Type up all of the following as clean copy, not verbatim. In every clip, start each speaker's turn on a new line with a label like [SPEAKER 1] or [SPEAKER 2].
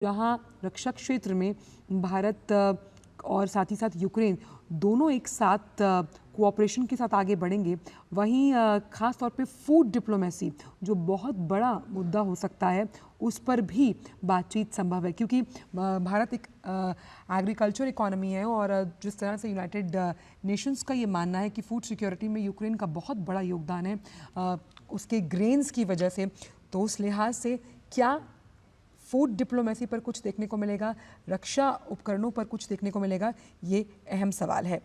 [SPEAKER 1] जहाँ रक्षा क्षेत्र में भारत और साथ ही साथ यूक्रेन दोनों एक साथ कोऑपरेशन के साथ आगे बढ़ेंगे, वहीं ख़ास तौर पे फूड डिप्लोमेसी जो बहुत बड़ा मुद्दा हो सकता है, उस पर भी बातचीत संभव है, क्योंकि भारत एक एग्रीकल्चर इकोनॉमी है और जिस तरह से यूनाइटेड नेशंस का ये मानना है कि फूड सिक्योरिटी में यूक्रेन का बहुत बड़ा योगदान है उसके ग्रेन्स की वजह से, तो उस लिहाज से क्या फूड डिप्लोमेसी पर कुछ देखने को मिलेगा, रक्षा उपकरणों पर कुछ देखने को मिलेगा, ये अहम सवाल है।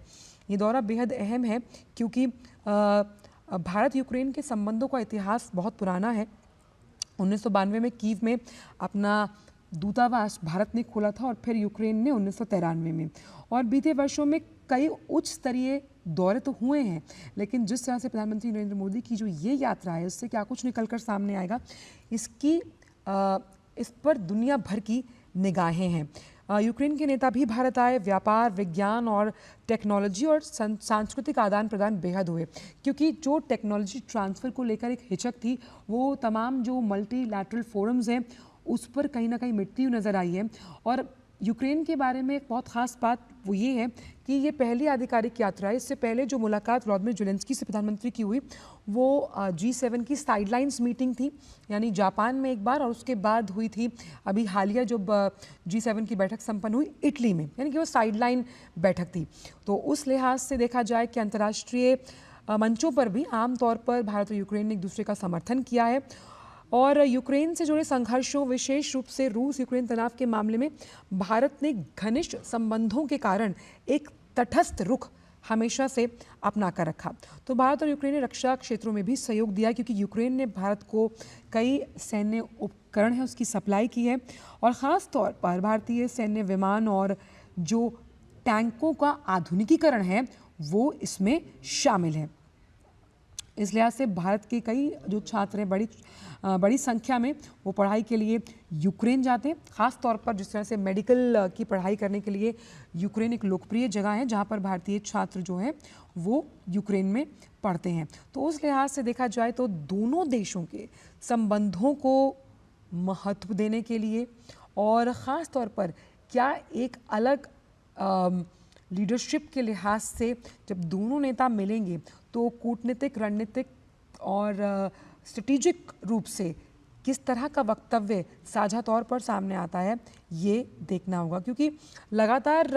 [SPEAKER 1] ये दौरा बेहद अहम है क्योंकि भारत यूक्रेन के संबंधों का इतिहास बहुत पुराना है। 1992 में कीव में अपना दूतावास भारत ने खोला था और फिर यूक्रेन ने 1993 में, और बीते वर्षों में कई उच्च स्तरीय दौरे तो हुए हैं, लेकिन जिस तरह से प्रधानमंत्री नरेंद्र मोदी की जो ये यात्रा है, इससे क्या कुछ निकलकर सामने आएगा, इस पर दुनिया भर की निगाहें हैं। यूक्रेन के नेता भी भारत आए, व्यापार, विज्ञान और टेक्नोलॉजी और सांस्कृतिक आदान प्रदान बेहद हुए, क्योंकि जो टेक्नोलॉजी ट्रांसफ़र को लेकर एक हिचक थी, वो तमाम जो मल्टीलैटरल फोरम्स हैं उस पर कहीं ना कहीं मिटती हुई नज़र आई है। और यूक्रेन के बारे में एक बहुत ख़ास बात वो ये है कि ये पहली आधिकारिक यात्रा है। इससे पहले जो मुलाकात व्लादिमीर ज़ेलेंस्की से प्रधानमंत्री की हुई, वो G7 की साइडलाइंस मीटिंग थी, यानी जापान में एक बार, और उसके बाद हुई थी अभी हालिया जब G7 की बैठक संपन्न हुई इटली में, यानी कि वो साइडलाइन बैठक थी। तो उस लिहाज से देखा जाए कि अंतर्राष्ट्रीय मंचों पर भी आमतौर पर भारत और यूक्रेन ने एक दूसरे का समर्थन किया है, और यूक्रेन से जुड़े संघर्षों, विशेष रूप से रूस यूक्रेन तनाव के मामले में भारत ने घनिष्ठ संबंधों के कारण एक तटस्थ रुख हमेशा से अपना कर रखा। तो भारत और यूक्रेन ने रक्षा क्षेत्रों में भी सहयोग दिया, क्योंकि यूक्रेन ने भारत को कई सैन्य उपकरण है उसकी सप्लाई की है, और ख़ास तौर पर भारतीय सैन्य विमान और जो टैंकों का आधुनिकीकरण है वो इसमें शामिल है। इस लिहाज से भारत के कई जो छात्र हैं, बड़ी संख्या में वो पढ़ाई के लिए यूक्रेन जाते हैं। ख़ास तौर पर जिस तरह से मेडिकल की पढ़ाई करने के लिए यूक्रेन एक लोकप्रिय जगह है, जहाँ पर भारतीय छात्र जो हैं वो यूक्रेन में पढ़ते हैं। तो उस लिहाज से देखा जाए तो दोनों देशों के संबंधों को महत्व देने के लिए, और ख़ास तौर पर क्या एक अलग लीडरशिप के लिहाज से जब दोनों नेता मिलेंगे तो कूटनीतिक, रणनीतिक और स्ट्रेटेजिक रूप से किस तरह का वक्तव्य साझा तौर पर सामने आता है, ये देखना होगा। क्योंकि लगातार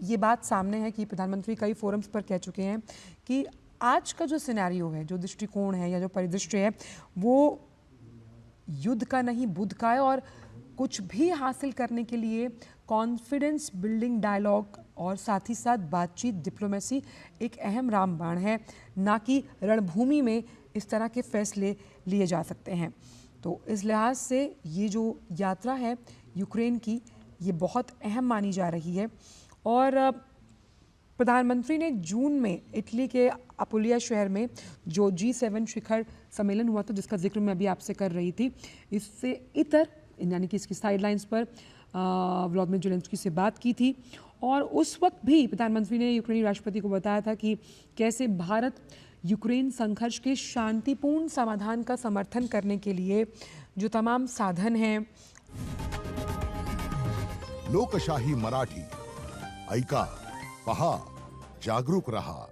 [SPEAKER 1] ये बात सामने है कि प्रधानमंत्री कई फोरम्स पर कह चुके हैं कि आज का जो सिनेरियो है, जो दृष्टिकोण है या जो परिदृश्य है, वो युद्ध का नहीं बुद्ध का है, और कुछ भी हासिल करने के लिए कॉन्फिडेंस बिल्डिंग डायलॉग और साथ ही साथ बातचीत, डिप्लोमेसी एक अहम रामबाण है, ना कि रणभूमि में इस तरह के फैसले लिए जा सकते हैं। तो इस लिहाज से ये जो यात्रा है यूक्रेन की, ये बहुत अहम मानी जा रही है। और प्रधानमंत्री ने जून में इटली के अपुलिया शहर में जो G7 शिखर सम्मेलन हुआ था, जिसका जिक्र मैं अभी आपसे कर रही थी, इससे इतर यानी कि इसकी साइडलाइंस पर व्लादिमीर ज़ेलेंस्की से बात की थी, और उस वक्त भी प्रधानमंत्री ने यूक्रेनी राष्ट्रपति को बताया था कि कैसे भारत यूक्रेन संघर्ष के शांतिपूर्ण समाधान का समर्थन करने के लिए जो तमाम साधन हैं।
[SPEAKER 2] लोकशाही मराठी ऐका, पहा, जागरूक रहा।